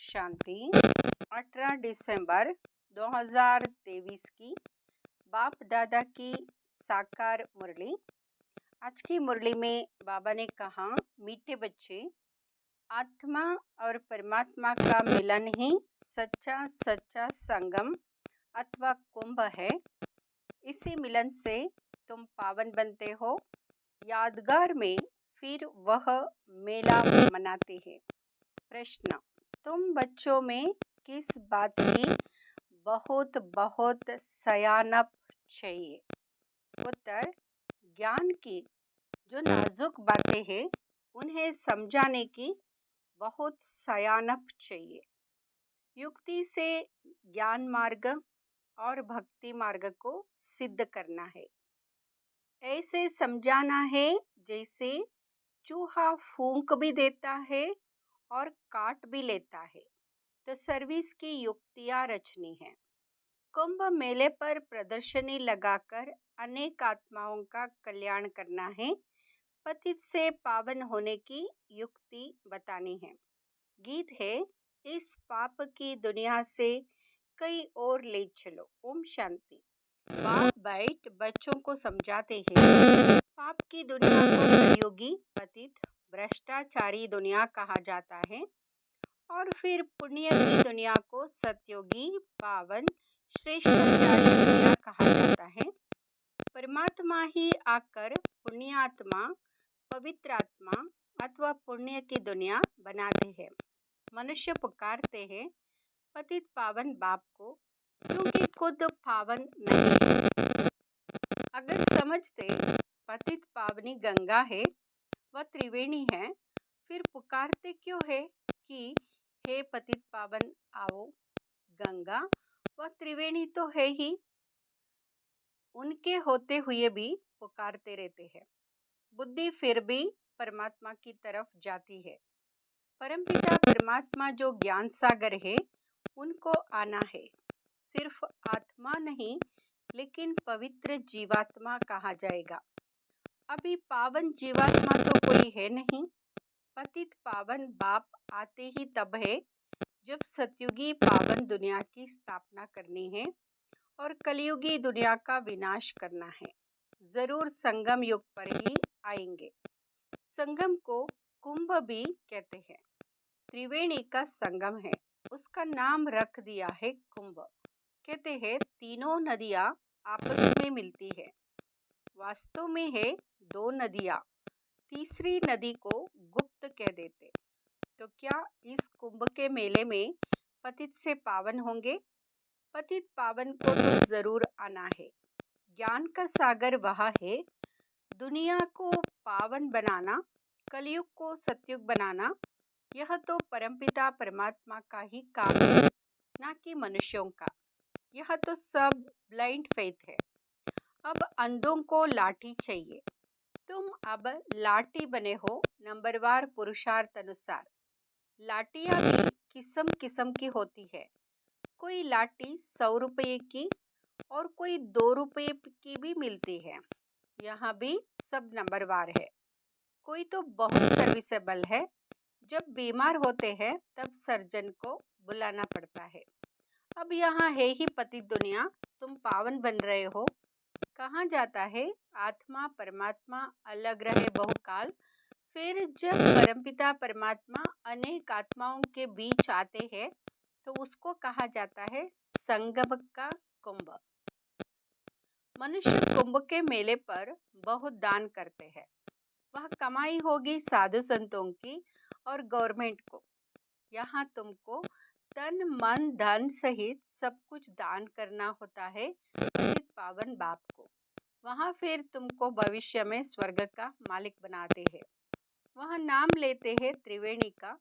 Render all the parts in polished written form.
शांति 18 दिसंबर 2023 की बाप दादा की साकार मुरली। आज की मुरली में बाबा ने कहा, मीठे बच्चे, आत्मा और परमात्मा का मिलन ही सच्चा सच्चा संगम अथवा कुंभ है। इसी मिलन से तुम पावन बनते हो। यादगार में फिर वह मेला मनाते हैं। प्रश्न, तुम बच्चों में किस बात की बहुत बहुत सयानप चाहिए? उत्तर, ज्ञान की जो नाजुक बातें हैं उन्हें समझाने की बहुत सयानप चाहिए। युक्ति से ज्ञान मार्ग और भक्ति मार्ग को सिद्ध करना है। ऐसे समझाना है जैसे चूहा फूंक भी देता है और काट भी लेता है। तो सर्विस की युक्तियां रचनी है। कुंभ मेले पर प्रदर्शनी लगाकर अनेक आत्माओं का कल्याण करना है। पतित से पावन होने की युक्ति बतानी है। गीत है, इस पाप की दुनिया से कई और ले चलो। ओम शांति। बाप बैठ बच्चों को समझाते हैं। पाप की दुनिया को कलियुगी, पतित, भ्रष्टाचारी दुनिया कहा जाता है और फिर पुण्य की दुनिया को सत्योगी, पावन, श्रेष्ठाचारी दुनिया कहा जाता है। परमात्मा ही आकर पुण्यात्मा, पवित्र आत्मा अथवा पुण्य की दुनिया बनाते हैं। मनुष्य पुकारते हैं पतित पावन बाप को, क्योंकि खुद पावन नहीं है। अगर समझते पतित पावनी गंगा है, वह त्रिवेणी है, फिर पुकारते क्यों है कि हे पतित पावन आओ? गंगा वह त्रिवेणी तो है ही, उनके होते हुए भी पुकारते रहते हैं। बुद्धि फिर भी परमात्मा की तरफ जाती है। परमपिता परमात्मा जो ज्ञान सागर है, उनको आना है। सिर्फ आत्मा नहीं, लेकिन पवित्र जीवात्मा कहा जाएगा। अभी पावन जीवात्मा तो कोई है नहीं। पतित पावन बाप आते ही तब है जब सतयुगी पावन दुनिया की स्थापना करनी है और कलयुगी दुनिया का विनाश करना है। जरूर संगम युग पर ही आएंगे। संगम को कुंभ भी कहते हैं। त्रिवेणी का संगम है, उसका नाम रख दिया है कुंभ। कहते हैं तीनों नदियां आपस में मिलती है। वास्तव में है दो नदियां, तीसरी नदी को गुप्त कह देते। तो क्या इस कुंभ के मेले में पतित से पावन होंगे? पतित पावन को तो जरूर आना है। ज्ञान का सागर वह है। दुनिया को पावन बनाना, कलयुग को सतयुग बनाना, यह तो परमपिता परमात्मा का ही काम है, ना कि मनुष्यों का। यह तो सब ब्लाइंड फेथ है। अब अंधों को लाठी चाहिए। तुम अब लाठी बने हो नंबरवार पुरुषार्थ अनुसार। लाठियाँ भी किस्म किस्म की होती है। कोई लाठी 100 रुपये की और कोई 2 रुपये की भी मिलती है। यहाँ भी सब नंबरवार है। कोई तो बहुत सर्विसेबल है। जब बीमार होते हैं तब सर्जन को बुलाना पड़ता है। अब यहाँ है ही पतित दुनिया, तुम पावन बन रहे हो। कहाँ जाता है? आत्मा परमात्मा अलग रहे बहुकाल। फिर जब परमपिता परमात्मा अनेक आत्माओं के बीच आते हैं तो उसको कहा जाता है संगम का कुंभ। मनुष्य कुंभ के मेले पर बहुत दान करते हैं। वह कमाई होगी साधु संतों की और गवर्नमेंट को। यहाँ तुमको तन मन धन सहित सब कुछ दान करना होता है पतित पावन बाप को। वहाँ फिर तुमको भविष्य में स्वर्ग का मालिक बनाते हैं। वहाँ नाम लेते हैं त्रिवेणी का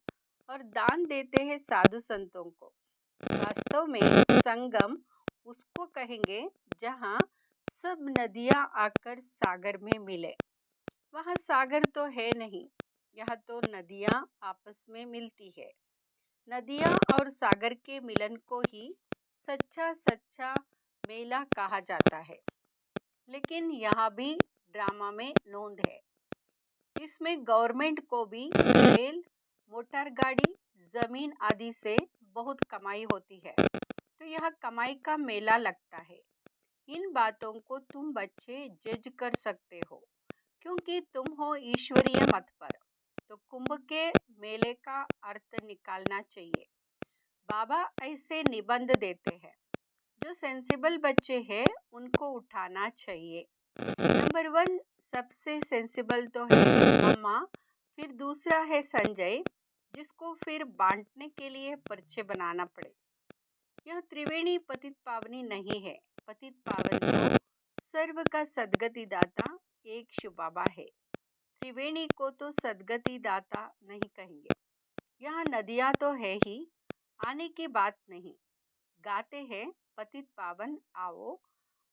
और दान देते हैं साधु संतों को। वास्तव में संगम उसको कहेंगे जहाँ सब नदियाँ आकर सागर में मिले। वहाँ सागर तो है नहीं, यह तो नदियाँ आपस में मिलती है। नदियाँ और सागर के मिलन को ही सच्चा सच्चा मेला कहा जाता है। लेकिन यहाँ भी ड्रामा में नोंद है। इसमें गवर्नमेंट को भी रेल, मोटर गाड़ी, जमीन आदि से बहुत कमाई होती है, तो यह कमाई का मेला लगता है। इन बातों को तुम बच्चे जज कर सकते हो, क्योंकि तुम हो ईश्वरीय मत पर। तो कुंभ के मेले का अर्थ निकालना चाहिए। बाबा ऐसे निबंध देते हैं, जो सेंसिबल बच्चे हैं उनको उठाना चाहिए। नंबर 1 सबसे सेंसिबल तो है अम्मा, फिर दूसरा है संजय, जिसको फिर बांटने के लिए पर्चे बनाना पड़े। यह त्रिवेणी पतित पावनी नहीं है। पतित पावन तो सर्व का सदगति दाता एक शिव बाबा है। त्रिवेणी को तो सदगति दाता नहीं कहेंगे। यहाँ नदियाँ तो है ही, आने की बात नहीं। गाते हैं पतित पावन आओ,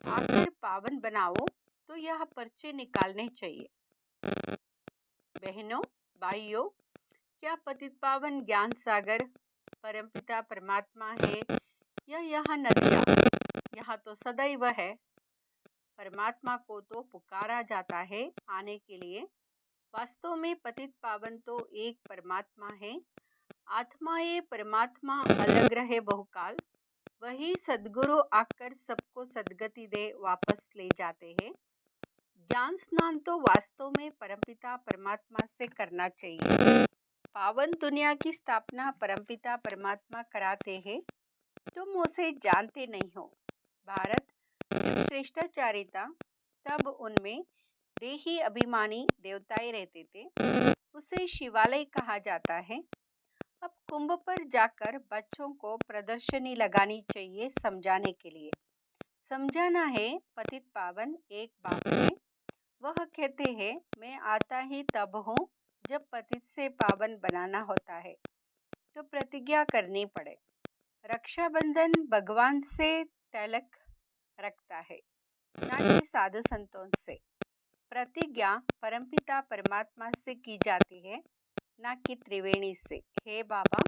आकर पावन बनाओ, तो यह पर्चे निकालने चाहिए। बहनों, भाइयों, क्या पतित पावन ज्ञान सागर परमपिता परमात्मा है या यह नदियाँ? यह तो सदैव है। परमात्मा को तो पुकारा जाता है आने के लिए। वास्तव में पतित पावन तो एक परमात्मा है। आत्मा ये परमात्मा अलग रहे बहुकाल। वही सद्गुरु आकर सबको सद्गति दे वापस ले जाते हैं। ज्ञान स्नान तो वास्तव में परमपिता परमात्मा से करना चाहिए। पावन दुनिया की स्थापना परमपिता परमात्मा कराते हैं। तुम उसे जानते नहीं हो। भारत जब श्रेष्ठाचारी था, तब उनमें देही अभिमानी देवताएं रहते थे। उसे शिवालय कहा जाता है। अब कुंभ पर जाकर बच्चों को प्रदर्शनी लगानी चाहिए समझाने के लिए। समझाना है पतित पावन एक बाप है। वह कहते हैं मैं आता ही तब हूँ जब पतित से पावन बनाना होता है, तो प्रतिज्ञा करनी पड़े। रक्षाबंधन भगवान से तिलक रखता है, ना कि साधु संतों से। प्रतिज्ञा परमपिता परमात्मा से की जाती है, ना कि त्रिवेणी से। हे बाबा,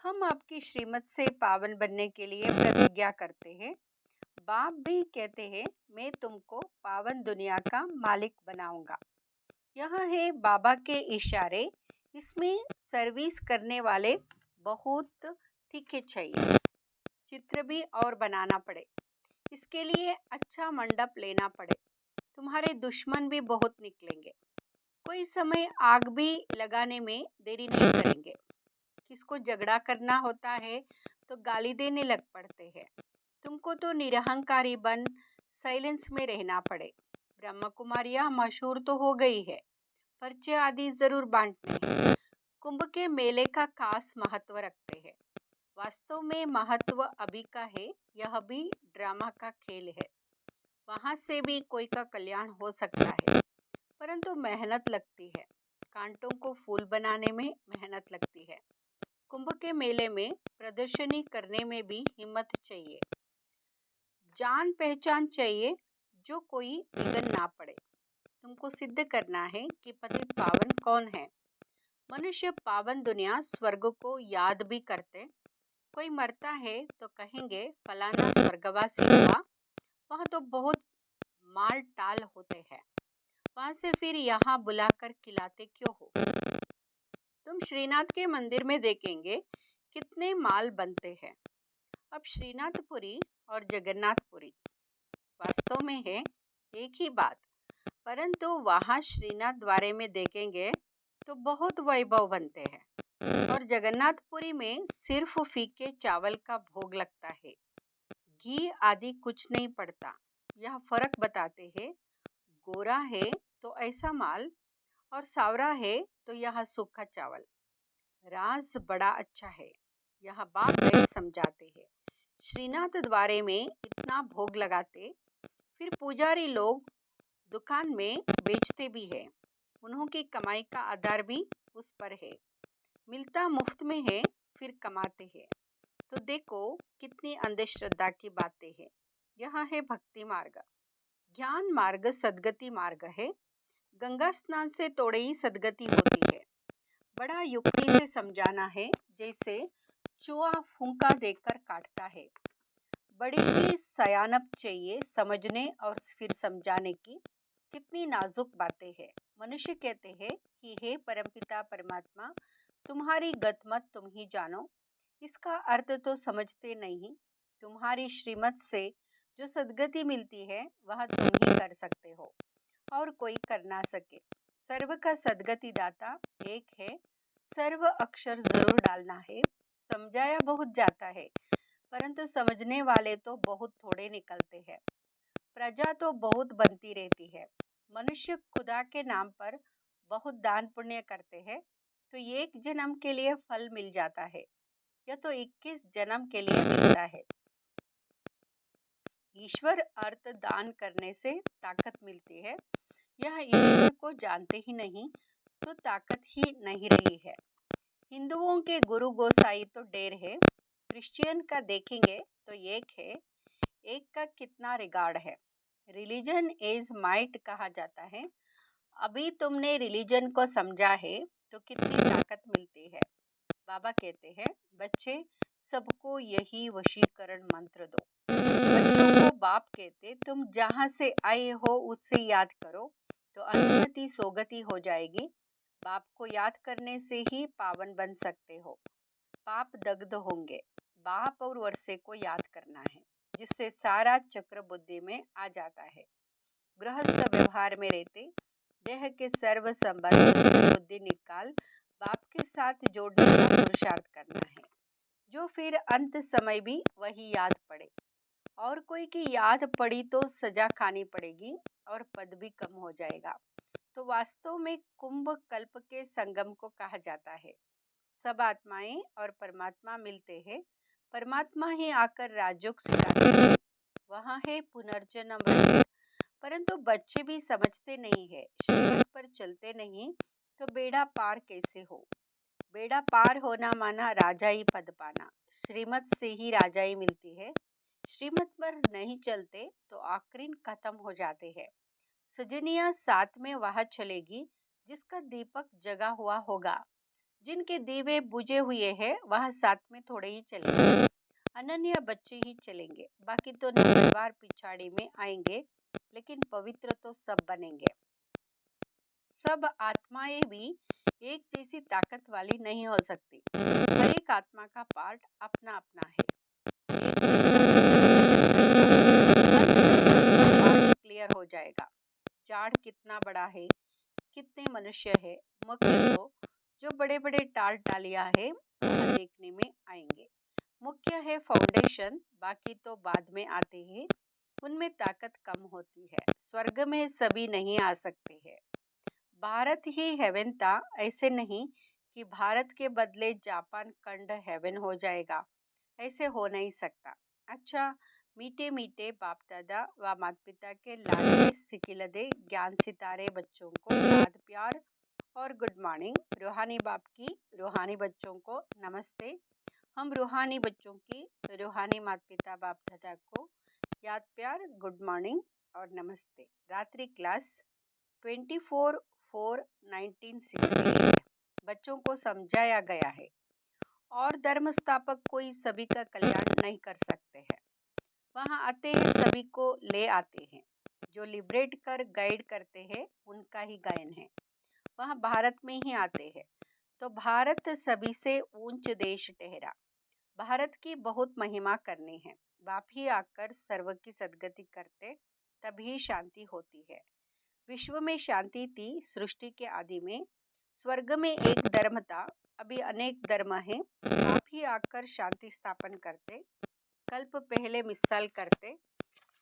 हम आपकी श्रीमत से पावन बनने के लिए प्रतिज्ञा करते हैं। बाप भी कहते हैं मैं तुमको पावन दुनिया का मालिक बनाऊंगा। यह है बाबा के इशारे। इसमें सर्विस करने वाले बहुत तीखे चाहिए। चित्र भी और बनाना पड़े। इसके लिए अच्छा मंडप लेना पड़े। तुम्हारे दुश्मन भी बहुत निकलेंगे। कोई समय आग भी लगाने में देरी नहीं करेंगे। किसको झगड़ा करना होता है तो गाली देने लग पड़ते हैं। तुमको तो निरहंकारी बन साइलेंस में रहना पड़े। ब्रह्म कुमारियाँ मशहूर तो हो गई है, पर्चे आदि जरूर बांटने हैं। कुंभ के मेले का खास महत्व रखते हैं। वास्तव में महत्व अभी का है, यह भी ड्रामा का खेल है। वहाँ से भी कोई का कल्याण हो सकता है, परंतु मेहनत लगती है। कांटों को फूल बनाने में मेहनत लगती है। कुंभ के मेले में प्रदर्शनी करने में भी हिम्मत चाहिए, जान पहचान चाहिए, जो कोई विघन ना पड़े। तुमको सिद्ध करना है कि पतित पावन कौन है। मनुष्य पावन दुनिया स्वर्ग को याद भी करते। कोई मरता है तो कहेंगे फलाना स्वर्गवासी हुआ, वहाँ तो बहुत माल टाल होते हैं, वहाँ से फिर यहाँ बुलाकर खिलाते क्यों हो। तुम श्रीनाथ के मंदिर में देखेंगे कितने माल बनते हैं। अब श्रीनाथपुरी और जगन्नाथपुरी वास्तव में है एक ही बात, परंतु वहाँ श्रीनाथ द्वारे में देखेंगे तो बहुत वैभव बनते हैं और जगन्नाथपुरी में सिर्फ फीके चावल का भोग लगता है, घी आदि कुछ नहीं पड़ता। यह फर्क बताते हैं। गोरा है तो ऐसा माल और सावरा है तो यह सूखा चावल। राज बड़ा अच्छा है, यह बाप नहीं समझाते हैं। श्रीनाथ द्वारे में इतना भोग लगाते, फिर पुजारी लोग दुकान में बेचते भी है। उन्हों की कमाई का आधार भी उस पर है। मिलता मुफ्त में है, फिर कमाते हैं। तो देखो कितनी अंधश्रद्धा की बातें हैं। यह है भक्ति मार्ग। ज्ञान मार्ग सद्गति मार्ग है। गंगा स्नान से थोड़े ही सद्गति होती है। बड़ा युक्ति से समझाना है, जैसे चूहा फूंका देकर काटता है। बड़ी ही सयानप चाहिए समझने और फिर समझाने की। कितनी नाजुक बातें हैं। मनुष्य कहते हैं कि हे परमपिता परमात्मा, तुम्हारी गतमत तुम ही जानो, इसका अर्थ तो समझते नहीं। तुम्हारी श्रीमत से जो सद्गति मिलती है वह तुम ही कर सकते हो और कोई कर ना सके। सर्व का सद्गति दाता एक है, सर्व अक्षर जरूर डालना है। समझाया बहुत जाता है परंतु समझने वाले तो बहुत थोड़े निकलते हैं। प्रजा तो बहुत बनती रहती है। मनुष्य खुदा के नाम पर बहुत दान पुण्य करते हैं तो एक जन्म के लिए फल मिल जाता है, या तो 21 जन्म के लिए मिलता है। ईश्वर अर्थ दान करने से ताकत मिलती है। यह ईश्वर को जानते ही नहीं तो ताकत ही नहीं रही है। हिंदुओं के गुरु गोसाई तो ढेर है, क्रिश्चियन का देखेंगे तो एक है। एक का कितना रिगार्ड है। रिलीजन इज माइट कहा जाता है। अभी तुमने रिलीजन को समझा है तो कितनी ताकत मिलती है। बाबा कहते हैं, बच्चे सबको यही वशीकरण मंत्र दो। बच्चों को बाप कहते, तुम जहाँ से आए हो उससे याद करो तो अनुगति सोगति हो जाएगी। बाप को याद करने से ही पावन बन सकते हो। पाप दग्ध होंगे। बाप और वर्षे को याद करना है जिससे सारा चक्र बुद्धि में आ जाता है। गृहस्थ व्यवहार में रहते देह के सर्व संबंध से बुद्धि निकाल बाप के साथ जोड़ने का पुरुषार्थ करना है, जो फिर अंत समय भी वही याद पड़े। और कोई की याद पड़ी तो सजा खानी पड़ेगी और पद भी कम हो जाएगा। तो वास्तव में कुंभ कल्प के संगम को कहा जाता है। सब आत्माएं और परमात्मा मिलते हैं। परमात्मा ही आकर राजयोग सिखाते हैं। वहाँ है पुनर्जन्म रहित। परंतु बच्चे भी समझते नहीं है। श्रीमत पर चलते नहीं तो बेड़ा पार कैसे हो। बेड़ा पार होना माना राजाई पद पाना। श्रीमत से ही राजाई मिलती है। श्रीमत पर नहीं चलते तो आखिरीन खत्म हो जाते हैं। सजनिया साथ में वह चलेगी जिसका दीपक जगा हुआ होगा। जिनके दीवे बुझे हुए हैं वह साथ में थोड़े ही चलेंगे। अनन्य बच्चे ही चलेंगे, बाकी तो परिवार पिछाड़ी में आएंगे, लेकिन पवित्र तो सब बनेंगे। सब आत्माएं भी एक जैसी ताकत वाली नहीं हो सकती। हर एक आत्मा का पार्ट अपना अपना है। पार्ट क्लियर हो जाएगा। झाड़ कितना बड़ा है, कितने मनुष्य है, मुख्य तो जो बड़े बड़े टाल टालियां है वह देखने में आएंगे। मुख्य है फाउंडेशन, बाकी तो बाद में आते हैं। उनमें ताकत कम होती है। स्वर्ग में सभी नहीं आ सकते हैं। भारत ही हेवन था, ऐसे नहीं कि भारत के बदले जापान खंड हेवन हो जाएगा। ऐसे हो नहीं सकता। अच्छा, मीठे मीठे बाप दादा व माता पिता के लाडले सिकिलदे ज्ञान सितारे बच्चों को याद प्यार और गुड मॉर्निंग। रूहानी बाप की रूहानी बच्चों को नमस्ते। हम रूहानी बच्चों की रूहानी माता पिता बाप दादा को याद प्यार गुड मॉर्निंग और नमस्ते। रात्रि क्लास 24/4/1968 बच्चों को समझाया गया है। और धर्म स्थापक कोई सभी का कल्याण नहीं कर सकते हैं। वहाँ आते हैं सभी को ले आते हैं। जो लिबरेट कर गाइड करते हैं उनका ही गायन है। वहाँ भारत में ही आते हैं तो भारत सभी से ऊंच देश ठहरा। भारत की बहुत महिमा करनी है। बाप ही आकर सर्व की सद्गति करते तभी शांति होती है। विश्व में शांति थी सृष्टि के आदि में। स्वर्ग में एक धर्म था, अभी अनेक धर्म हैं। आप ही आकर शांति स्थापन करते, कल्प पहले मिसाल करते।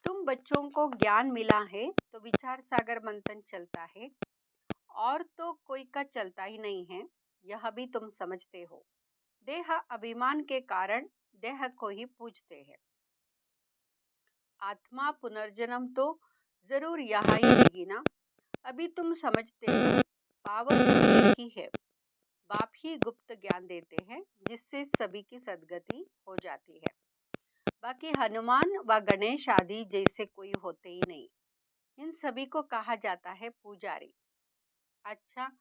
तुम बच्चों को ज्ञान मिला है तो विचार सागर मंथन चलता है, और तो कोई का चलता ही नहीं है। यह भी तुम समझते हो। देह अभिमान के कारण देह को ही पूजते हैं। आत्मा पुनर्जन्म तो जरूर यहाँ ही होगी ना। अभी तुम समझते हो पावर एक ही है। बाप ही गुप्त ज्ञान देते हैं जिससे सभी की सद्गति हो जाती है। बाकी हनुमान व गणेश आदि जैसे कोई होते ही नहीं। इन सभी को कहा जाता है पुजारी। अच्छा,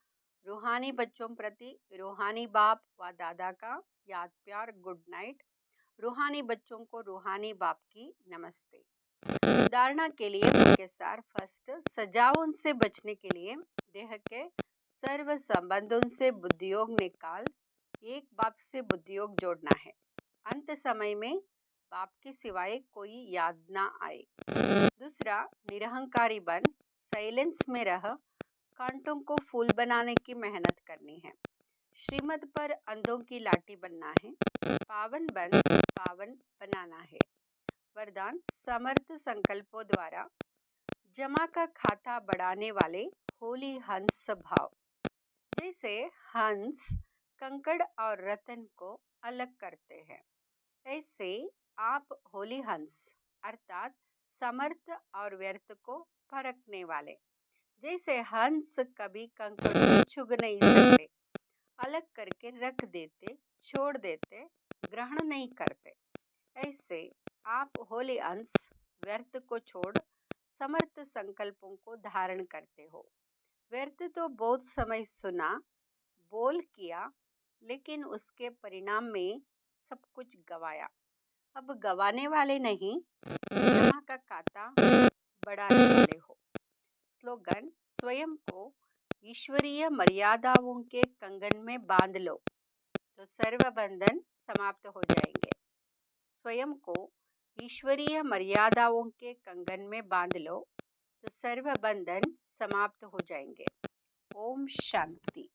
रूहानी बच्चों प्रति रूहानी बाप व दादा का याद प्यार गुड नाइट। रूहानी बच्चों को रूहानी बाप की नमस्ते। धारणा के लिए मुख्य सार फर्स्ट, सजाओं से बचने के लिए देह के सर्व संबंधों से बुद्धियोग निकाल एक बाप से बुद्धियोग जोड़ना है। अंत समय में बाप के सिवाय कोई याद ना आए। दूसरा, निरहंकारी बन साइलेंस में रह कांटों को फूल बनाने की मेहनत करनी है। श्रीमत पर अंधों की लाठी बनना है। पावन बन पावन बनाना है। वरदान, समर्थ संकल्पों द्वारा जमा का खाता बढ़ाने वाले होली हंस भाव। जैसे हंस कंकड़ और रतन को अलग करते हैं, ऐसे आप होली हंस अर्थात समर्थ और व्यर्थ को परखने वाले। जैसे हंस कभी कंकड़ को चुग नहीं सकते, अलग करके रख देते, छोड़ देते, ग्रहण नहीं करते, ऐसे आप होली अंश व्यर्थ को छोड़ समर्थ संकल्पों को धारण करते हो। व्यर्थ तो बहुत समय सुना, बोल किया, लेकिन उसके परिणाम में सब कुछ गवाया। अब गवाने वाले नहीं, जमा का खाता बढ़ाने वाले हो। स्लोगन, स्वयं को ईश्वरीय मर्यादाओं के कंगन में बांध लो तो सर्व बंधन समाप्त हो जाएंगे। स्वयं को ईश्वरीय मर्यादाओं के कंगन में बांध लो तो सर्व बंधन समाप्त हो जाएंगे। ओम शांति।